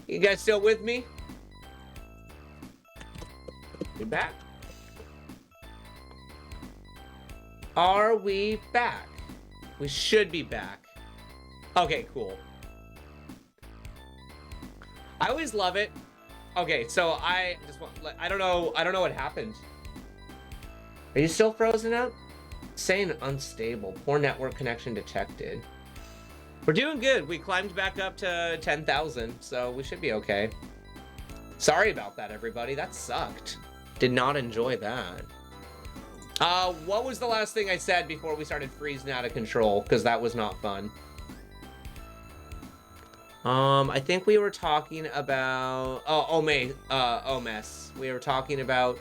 You guys still with me? We back? Are we back? We should be back. Okay, cool. I always love it. Okay, so I just want, I don't know what happened. Are you still frozen up? Saying unstable. Poor network connection detected. We're doing good. We climbed back up to 10,000, so we should be okay. Sorry about that, everybody. That sucked. Did not enjoy that. What was the last thing I said before we started freezing out of control? Because that was not fun. I think we were talking about... Oh, OMES. We were talking about...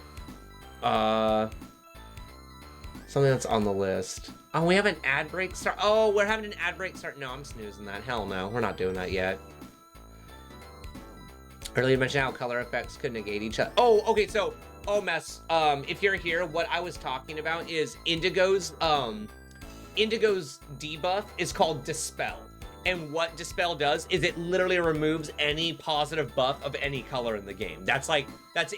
something that's on the list. Oh, we have an ad break start. Oh, we're having an ad break start. No, I'm snoozing that. Hell no, we're not doing that yet. Earlier mentioned how color effects could negate each other. Oh, okay, so... OMES, if you're here, what I was talking about is Indigo's debuff is called Dispel. And what Dispel does is it literally removes any positive buff of any color in the game. That's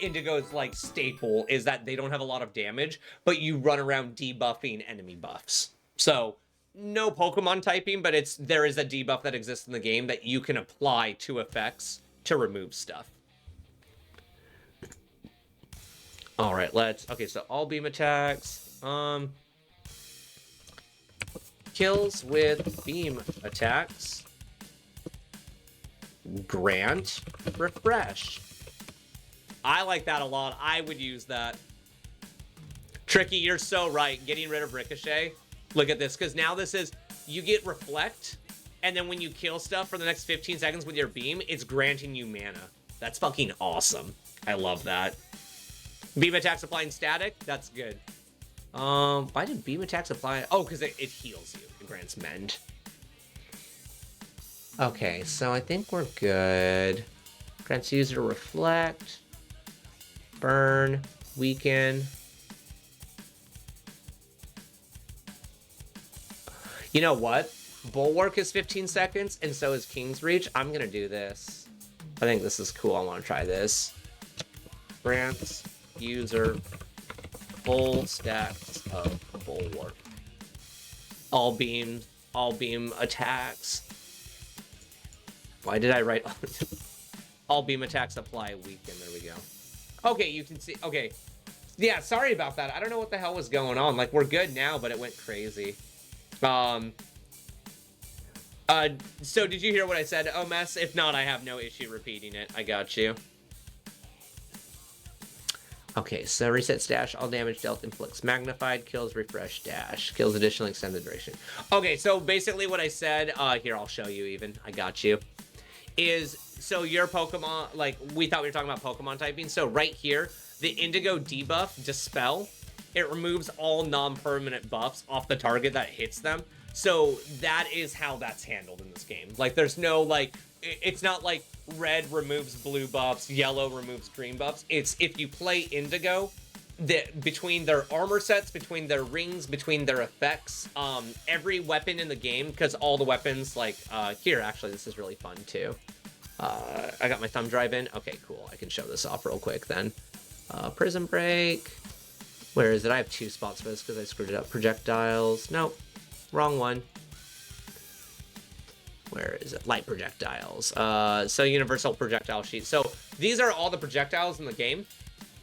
Indigo's like staple, is that they don't have a lot of damage, but you run around debuffing enemy buffs. So no Pokemon typing, but there is a debuff that exists in the game that you can apply to effects to remove stuff. All right, okay, so all beam attacks. Kills with beam attacks. Grant refresh. I like that a lot. I would use that. Tricky, you're so right. Getting rid of Ricochet. Look at this, because now this is, you get reflect, and then when you kill stuff for the next 15 seconds with your beam, it's granting you mana. That's fucking awesome. I love that. Beam attacks applying static? That's good. Why did beam attacks apply? Oh, because it heals you. It grants mend. Okay, so I think we're good. Grants user reflect. Burn. Weaken. You know what? Bulwark is 15 seconds, and so is King's Reach. I'm gonna do this. I think this is cool. I want to try this. Grants user full stacks of Bulwark. All beam attacks. Why did I write all beam attacks apply weaken? There we go. Okay, you can see. Okay, yeah, sorry about that. I don't know what the hell was going on. Like, we're good now, but it went crazy. So did you hear what I said, OMES? If not, I have no issue repeating it. I got you. Okay, so reset stash, all damage dealt inflicts magnified, kills refresh dash, kills additional extended duration. Okay, so basically what I said, here, I'll show you even, I got you, is, so your Pokemon, like, we thought we were talking about Pokemon typing, so right here, the Indigo debuff, Dispel, it removes all non-permanent buffs off the target that hits them, so that is how that's handled in this game. Like, there's no, like, it's not like red removes blue buffs, yellow removes green buffs. It's if you play Indigo, between their armor sets, between their rings, between their effects, every weapon in the game, because all the weapons, like, here, actually, this is really fun, too. I got my thumb drive in. Okay, cool. I can show this off real quick, then. Prism Break. Where is it? I have two spots for this because I screwed it up. Projectiles. Nope. Wrong one. Where is it? Light projectiles. So universal projectile sheet. So these are all the projectiles in the game.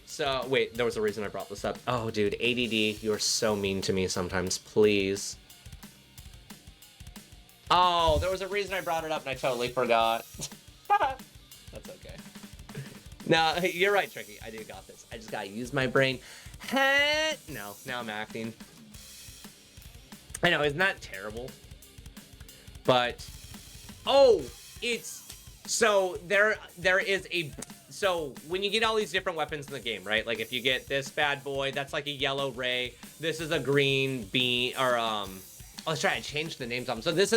So wait, there was a reason I brought this up. Oh, dude, ADD, you're so mean to me sometimes. Please. Oh, there was a reason I brought it up and I totally forgot. That's okay. No, you're right, Tricky. I do got this. I just gotta use my brain. No, now I'm acting. I know, isn't that terrible? But oh, it's so there is a, so when you get all these different weapons in the game, right? Like if you get this bad boy, that's like a yellow ray. This is a green beam, or let's try to change the names on them. So this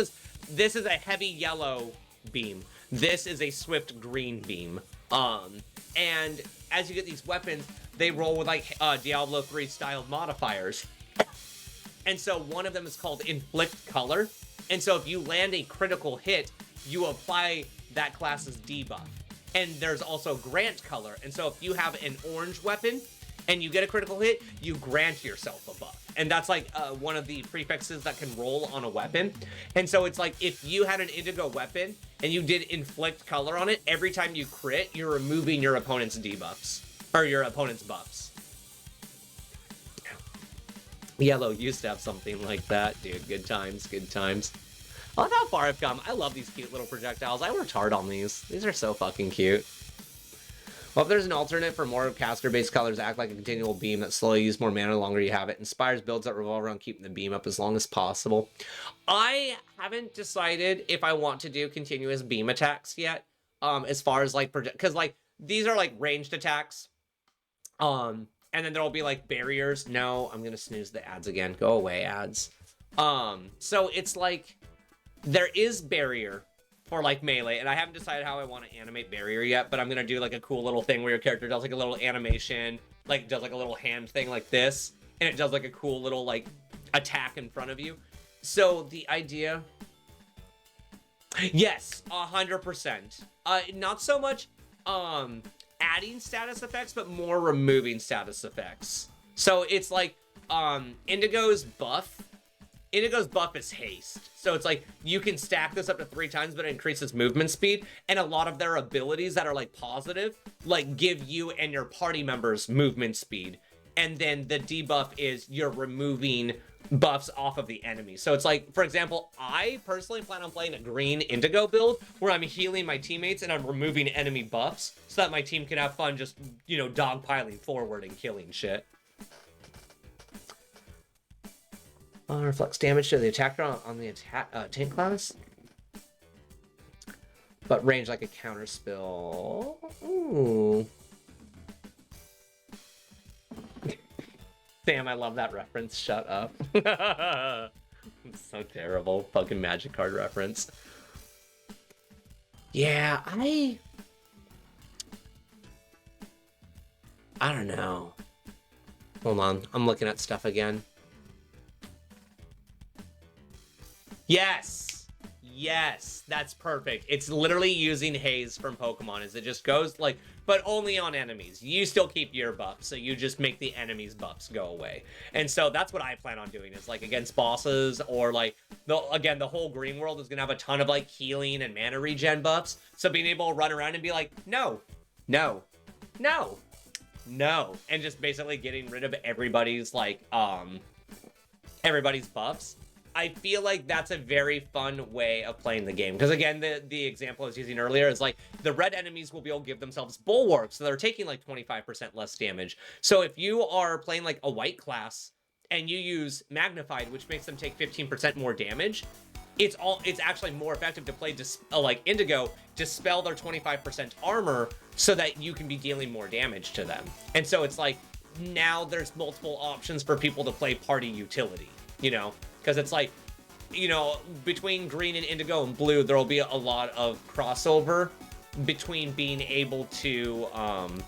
is a heavy yellow beam. This is a swift green beam. And as you get these weapons, they roll with like Diablo 3 styled modifiers. And so one of them is called Inflict Color. And so if you land a critical hit, you apply that class's debuff. And there's also grant color. And so if you have an orange weapon and you get a critical hit, you grant yourself a buff. And that's like one of the prefixes that can roll on a weapon. And so it's like if you had an indigo weapon and you did inflict color on it, every time you crit, you're removing your opponent's debuffs or your opponent's buffs. Yellow used to have something like that, dude. Good times, good times. I love how far I've come. I love these cute little projectiles. I worked hard on these. These are so fucking cute. Well, if there's an alternate for more caster-based colors, act like a continual beam that slowly uses more mana the longer you have it. Inspires builds that revolve around keeping the beam up as long as possible. I haven't decided if I want to do continuous beam attacks yet. As far as like because like these are like ranged attacks. And then there'll be like barriers. No, I'm gonna snooze the ads again. Go away, ads. So it's like there is barrier for like melee, and I haven't decided how I want to animate barrier yet, but I'm gonna do like a cool little thing where your character does like a little animation, like does like a little hand thing like this, and it does like a cool little like attack in front of you. So the idea, yes, 100%. Not so much adding status effects, but more removing status effects. So it's like Indigo's buff is haste. So it's like you can stack this up to 3 times, but it increases movement speed. And a lot of their abilities that are like positive, like give you and your party members movement speed. And then the debuff is you're removing buffs off of the enemy. So it's like, for example, I personally plan on playing a green Indigo build where I'm healing my teammates and I'm removing enemy buffs so that my team can have fun just, you know, dogpiling forward and killing shit. Reflects damage to the attacker on the tank class, but range like a counter spell. Ooh. Damn, I love that reference. Shut up. It's so terrible. Fucking magic card reference. Yeah, I don't know. Hold on, I'm looking at stuff again. Yes, that's perfect. It's literally using haze from Pokemon, as it just goes like, but only on enemies. You still keep your buffs, so you just make the enemies' buffs go away. And so that's what I plan on doing, is like against bosses, or like the whole green world is gonna have a ton of like healing and mana regen buffs. So being able to run around and be like, no, and just basically getting rid of everybody's like everybody's buffs. I feel like that's a very fun way of playing the game. Because again, the example I was using earlier is like the red enemies will be able to give themselves bulwarks, so they're taking like 25% less damage. So if you are playing like a white class and you use Magnified, which makes them take 15% more damage, it's actually more effective to play like Indigo, dispel their 25% armor so that you can be dealing more damage to them. And so it's like now there's multiple options for people to play party utility, you know? Because it's like, you know, between green and indigo and blue, there will be a lot of crossover between being able to, and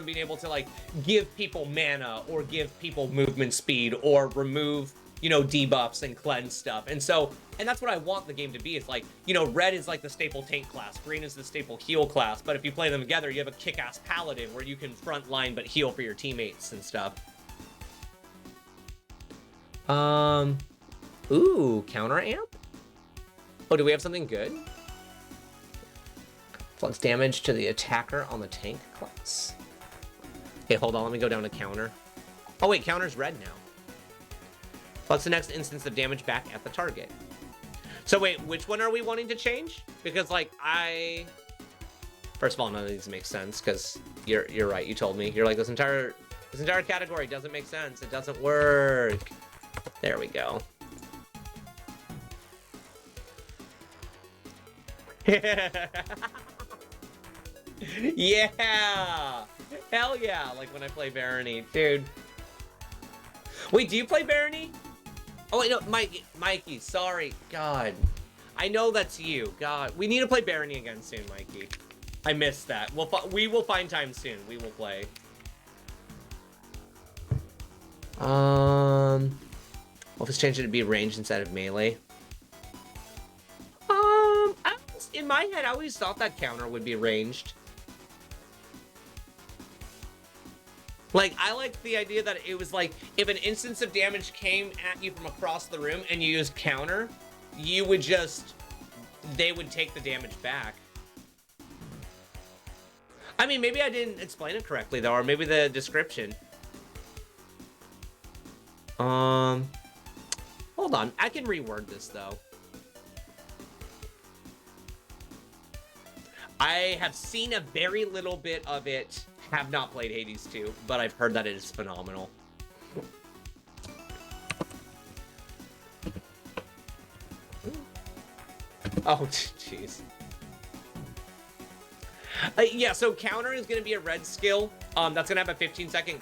being able to, like, give people mana or give people movement speed or remove, you know, debuffs and cleanse stuff. And so, and that's what I want the game to be. It's like, you know, red is like the staple tank class, green is the staple heal class, but if you play them together, you have a kick-ass paladin where you can front line but heal for your teammates and stuff. Ooh, counter amp? Oh, do we have something good? Flux damage to the attacker on the tank class. Okay, hold on, let me go down to counter. Oh wait, counter's red now. Flux the next instance of damage back at the target. So wait, which one are we wanting to change? Because like first of all, none of these make sense, because you're right, you told me. You're like, this entire category doesn't make sense. It doesn't work. There we go. Yeah! Hell yeah! Like when I play Barony. Dude. Wait, do you play Barony? Oh wait, no, Mikey, sorry. God. I know that's you. God. We need to play Barony again soon, Mikey. I missed that. We will find time soon. We will play. Well, if it's changed it to be ranged instead of melee. in my head, I always thought that counter would be ranged. Like, I like the idea that it was like, if an instance of damage came at you from across the room and you used counter, you would just, they would take the damage back. I mean, maybe I didn't explain it correctly, though, or maybe the description. Hold on. I can reword this, though. I have seen a very little bit of it. Have not played Hades 2, but I've heard that it is phenomenal. Oh, jeez. Yeah, so counter is going to be a red skill. That's going to have a 15-second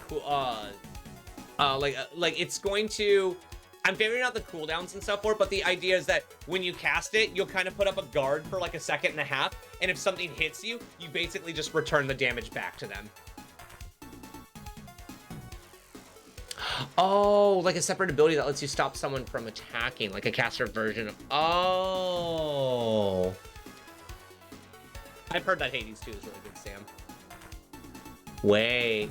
like it's going to, I'm figuring out the cooldowns and stuff for it, but the idea is that when you cast it, you'll kind of put up a guard for like a second and a half, and if something hits you, you basically just return the damage back to them. Oh, like a separate ability that lets you stop someone from attacking, like a caster version of, oh. I've heard that Hades 2 is really good, Sam. Wait.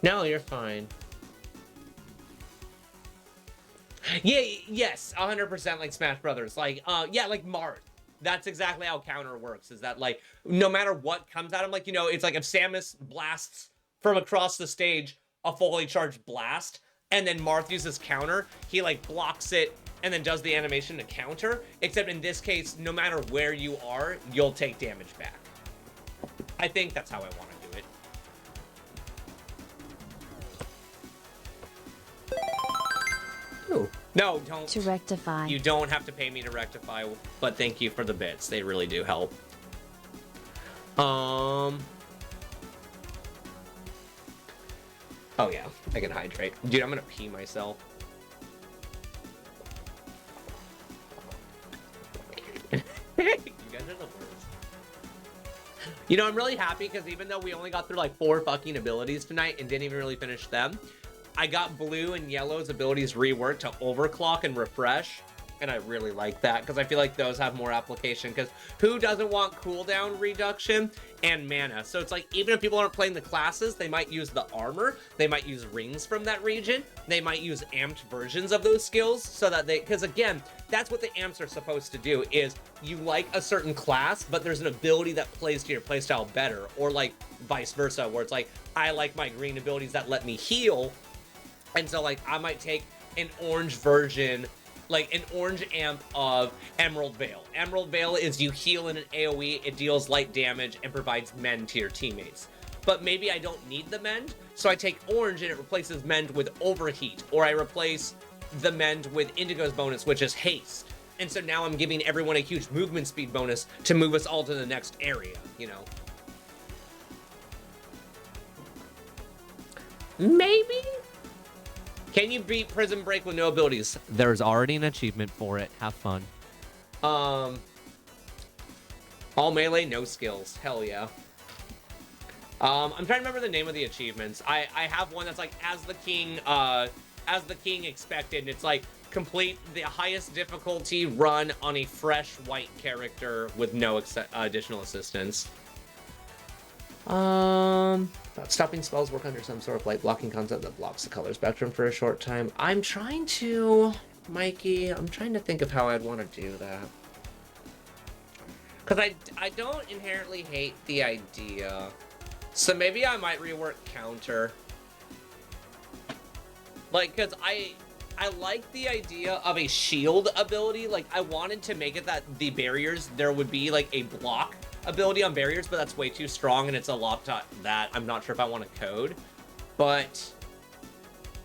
No, you're fine. Yeah, yes, 100% like Smash Brothers. Like, yeah, like Marth. That's exactly how counter works, is that, like, no matter what comes at him, like, you know, it's like if Samus blasts from across the stage a fully charged blast, and then Marth uses counter, he, like, blocks it and then does the animation to counter, except in this case, no matter where you are, you'll take damage back. I think that's how I want to do it. Ooh. No, don't. To rectify. You don't have to pay me to rectify, but thank you for the bits. They really do help. Oh yeah, I can hydrate. Dude, I'm gonna pee myself. You guys are the worst. You know, I'm really happy because even though we only got through like 4 fucking abilities tonight and didn't even really finish them, I got blue and yellow's abilities reworked to overclock and refresh, and I really like that because I feel like those have more application, because who doesn't want cooldown reduction and mana? So it's like, even if people aren't playing the classes, they might use the armor, they might use rings from that region, they might use amped versions of those skills, so that they, because again, that's what the amps are supposed to do, is you like a certain class, but there's an ability that plays to your playstyle better, or like vice versa, where it's like, I like my green abilities that let me heal, and so like I might take an orange version, like an orange amp of Emerald Veil. Emerald Veil is you heal in an AoE, it deals light damage and provides mend to your teammates. But maybe I don't need the mend, so I take orange and it replaces mend with overheat, or I replace the mend with Indigo's bonus, which is haste. And so now I'm giving everyone a huge movement speed bonus to move us all to the next area, you know? Maybe? Can you beat Prison Break with no abilities? There's already an achievement for it. Have fun. All melee, no skills. Hell yeah. I'm trying to remember the name of the achievements. I have one that's like as the king expected. It's like complete the highest difficulty run on a fresh white character with no additional assistance. Stopping spells work under some sort of light blocking concept that blocks the color spectrum for a short time. I'm trying to, Mikey, I'm trying to think of how I'd want to do that. Because I don't inherently hate the idea. So maybe I might rework counter. Like, because I like the idea of a shield ability. Like, I wanted to make it that the barriers, there would be like a block ability on barriers, but that's way too strong and it's a lot that I'm not sure if I want to code. But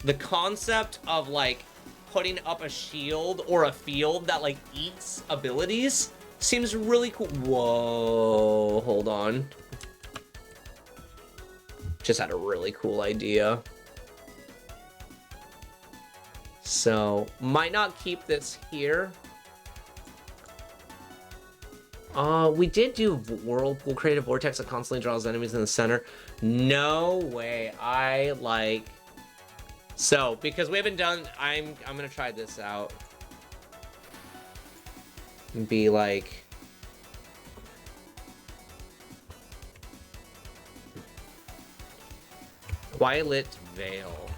the concept of like putting up a shield or a field that like eats abilities seems really cool. Whoa, hold on. Just had a really cool idea. So might not keep this here. We did do Whirlpool, create a vortex that constantly draws enemies in the center. No way. I like... So, because we haven't done... I'm gonna try this out. And be like... Twilight Veil.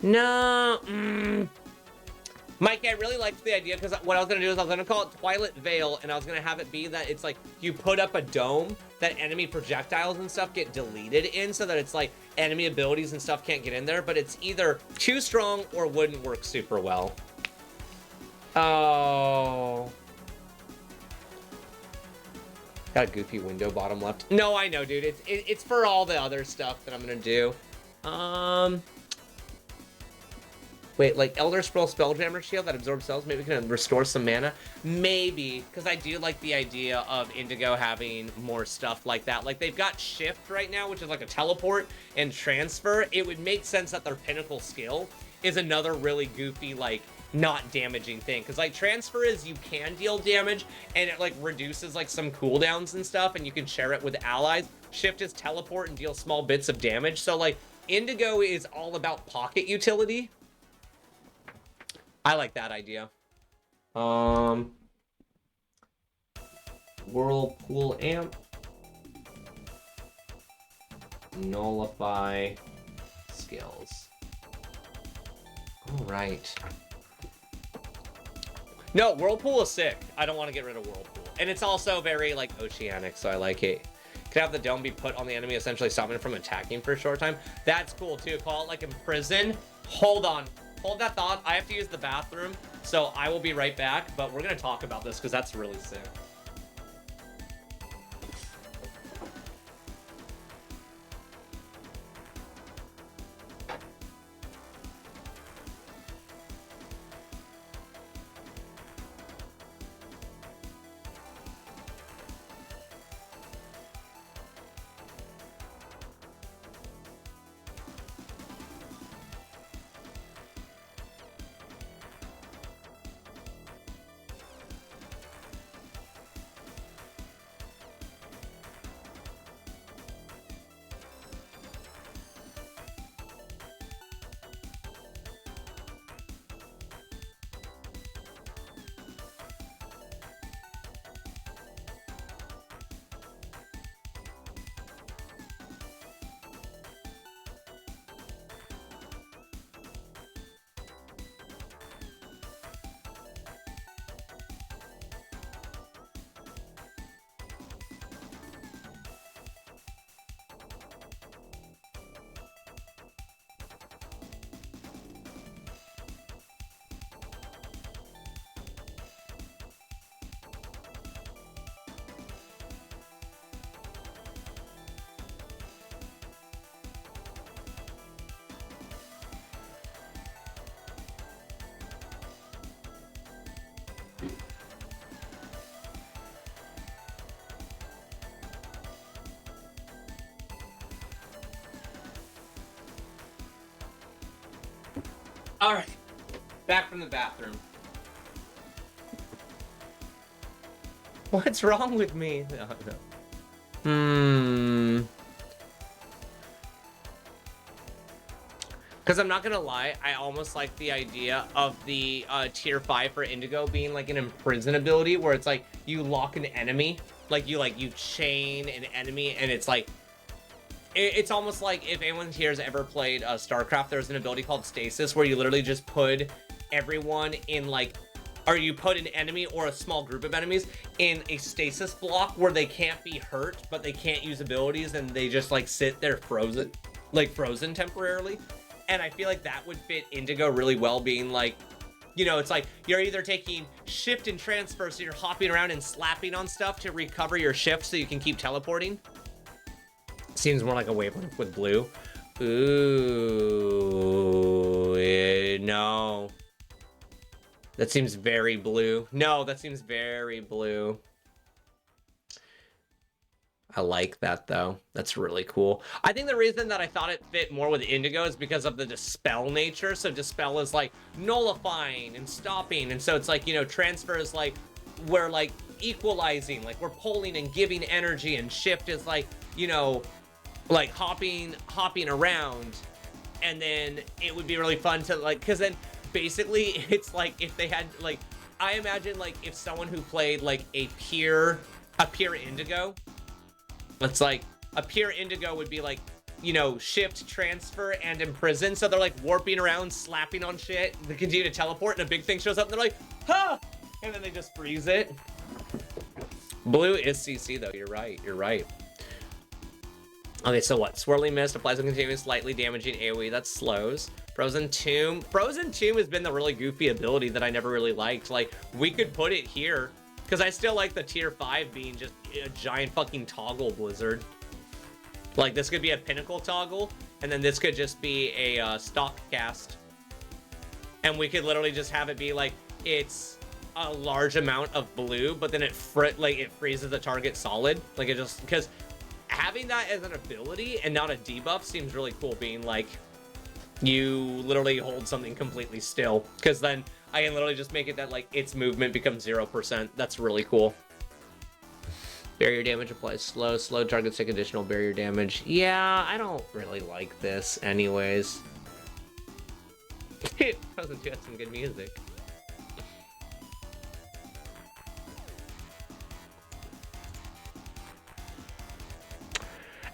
No, Mike, I really liked the idea because what I was going to do is I was going to call it Twilight Veil, and I was going to have it be that it's like you put up a dome that enemy projectiles and stuff get deleted in so that it's like enemy abilities and stuff can't get in there, but it's either too strong or wouldn't work super well. Oh. Got a goofy window bottom left. No, I know, dude. It's for all the other stuff that I'm going to do. Wait, like Elder Scroll Spelljammer Shield that absorbs spells, maybe we can restore some mana? Maybe, because I do like the idea of Indigo having more stuff like that. Like, they've got Shift right now, which is like a teleport, and Transfer. It would make sense that their pinnacle skill is another really goofy, like, not damaging thing. Because, like, Transfer is you can deal damage, and it, like, reduces, like, some cooldowns and stuff, and you can share it with allies. Shift is teleport and deal small bits of damage. So, like, Indigo is all about pocket utility. I like that idea. Whirlpool Amp. Nullify skills. All right. No, Whirlpool is sick. I don't want to get rid of Whirlpool. And it's also very, like, oceanic, so I like it. Could have the dome be put on the enemy, essentially stopping it from attacking for a short time. That's cool, too. Call it, like, Imprison. Hold on. Hold that thought. I have to use the bathroom, so I will be right back, but we're going to talk about this because that's really sick. All right, back from the bathroom. What's wrong with me? No. Because I'm not gonna lie, I almost like the idea of the tier 5 for Indigo being like an imprison ability where it's like you lock an enemy, like you chain an enemy, and it's like it's almost like if anyone here has ever played StarCraft, there's an ability called Stasis where you literally just put everyone in like, or you put an enemy or a small group of enemies in a stasis block where they can't be hurt, but they can't use abilities, and they just like sit there frozen, like frozen temporarily. And I feel like that would fit Indigo really well, being like, you know, it's like you're either taking shift and transfer, so you're hopping around and slapping on stuff to recover your shift so you can keep teleporting. Seems more like a wavelength with blue. Ooh, no. That seems very blue. No, that seems very blue. I like that though. That's really cool. I think the reason that I thought it fit more with Indigo is because of the dispel nature. So dispel is like nullifying and stopping, and so it's like, you know, transfer is like we're like equalizing, like we're pulling and giving energy, and shift is like, you know, like hopping around. And then it would be really fun to like, because then basically it's like if they had like, I imagine like if someone who played like a pure Indigo, it's like a pure Indigo would be like, you know, shift, transfer, and imprison. So they're like warping around, slapping on shit. They continue to teleport, and a big thing shows up, and they're like, huh! And then they just freeze it. Blue is CC though. You're right. You're right. Okay, so what? Swirling Mist applies a continuous, slightly damaging AoE that slows. Frozen Tomb. Frozen Tomb has been the really goofy ability that I never really liked. Like, we could put it here, because I still like the tier 5 being just a giant fucking toggle blizzard. Like, this could be a pinnacle toggle, and then this could just be a stock cast. And we could literally just have it be like, it's a large amount of blue, but then it freezes the target solid. Like, it just, because having that as an ability and not a debuff seems really cool, being like, you literally hold something completely still, because then I can literally just make it that like its movement becomes 0%. That's really cool. Barrier damage applies slow. Slow targets take additional barrier damage. Yeah, I don't really like this anyways. Frozen 2 has some good music.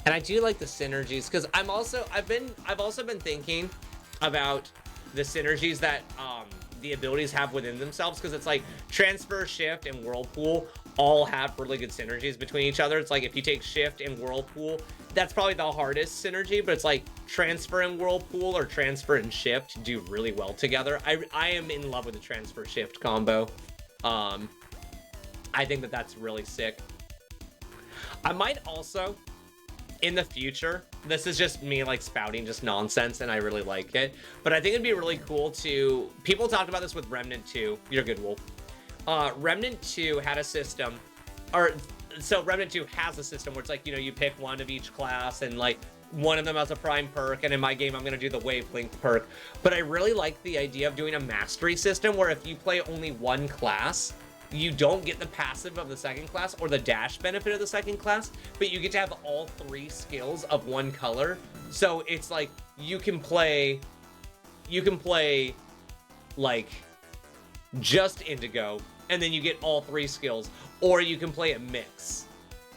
And I do like the synergies, because I've also been thinking about the synergies that the abilities have within themselves, because it's like transfer, shift, and whirlpool all have really good synergies between each other. It's like if you take shift and whirlpool, that's probably the hardest synergy, but it's like transfer and whirlpool or transfer and shift do really well together. I am in love with the transfer shift combo. I think that that's really sick. I might also, in the future, this is just me like spouting just nonsense, and I really like it, but I think it'd be really cool to, people talked about this with Remnant 2. You're good, Wolf. Remnant 2 had a system, so Remnant 2 has a system where it's like, you know, you pick one of each class, and like one of them has a prime perk, and in my game I'm going to do the wavelength perk. But I really like the idea of doing a mastery system where if you play only one class, you don't get the passive of the second class or the dash benefit of the second class, but you get to have all 3 skills of one color. So it's like you can play like just Indigo, and then you get all 3 skills, or you can play a mix.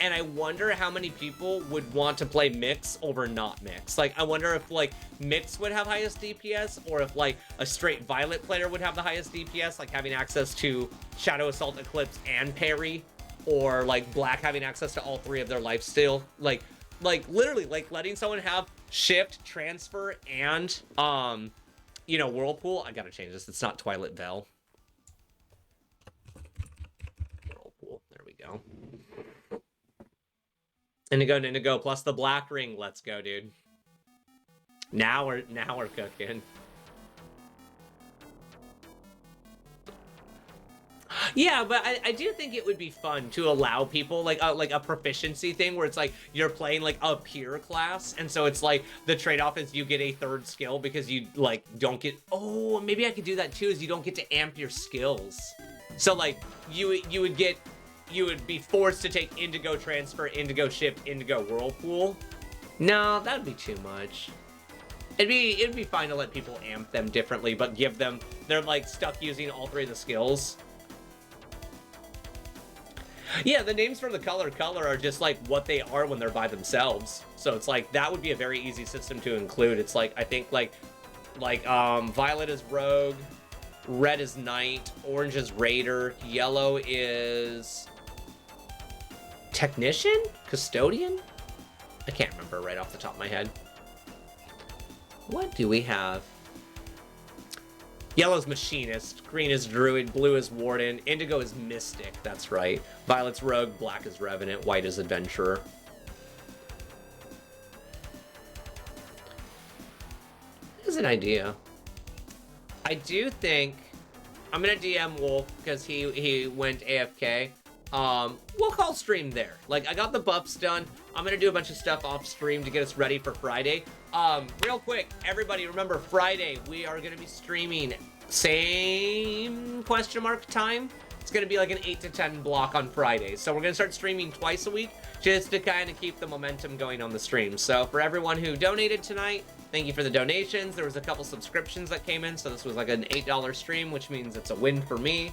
And I wonder how many people would want to play mix over not mix. Like, I wonder if like mix would have highest DPS, or if like a straight Violet player would have the highest DPS, like having access to Shadow Assault, Eclipse, and Parry, or like Black having access to all 3 of their lifesteal. Like literally like letting someone have shift, transfer, and you know, whirlpool. I gotta change this. It's not Twilight Veil. Whirlpool. There we go. Indigo plus the black ring. Let's go, dude. Now we're cooking. Yeah, but I do think it would be fun to allow people like a proficiency thing where it's like you're playing like a peer class, and so it's like the trade-off is you get a 3rd skill because you like don't get, oh, maybe I could do that too, is you don't get to amp your skills. So like you would be forced to take Indigo transfer, Indigo shift, Indigo whirlpool. No, that'd be too much. It'd be fine to let people amp them differently, but give them, they're like stuck using all 3 of the skills. Yeah, the names for the color are just like what they are when they're by themselves. So it's like that would be a very easy system to include. It's like, I think like Violet is Rogue, red is Knight, orange is Raider, yellow is Technician? Custodian? I can't remember right off the top of my head. What do we have? Yellow's Machinist, green is Druid, blue is Warden, indigo is Mystic, that's right. Violet's Rogue, black is Revenant, white is Adventurer. Here's an idea. I do think I'm gonna DM Wolf because he went AFK. we'll call stream there. Like, I got the buffs done. I'm gonna do a bunch of stuff off stream to get us ready for Friday. Real quick, everybody remember Friday, we are gonna be streaming same question mark time. It's gonna be like an 8 to 10 block on Friday. So we're gonna start streaming twice a week just to kind of keep the momentum going on the stream. So for everyone who donated tonight, thank you for the donations. There was a couple subscriptions that came in, so this was like an $8 stream, which means it's a win for me.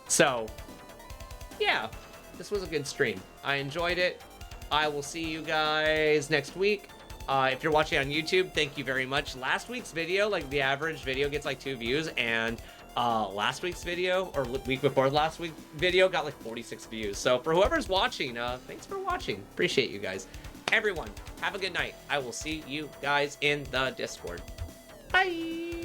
So, yeah, this was a good stream. I enjoyed it. I will see you guys next week. If you're watching on YouTube, thank you very much. Last week's video, like the average video gets like 2 views, and last week's video, or week before last week's video, got like 46 views. So for whoever's watching, thanks for watching. Appreciate you guys. Everyone, have a good night. I will see you guys in the Discord. Bye!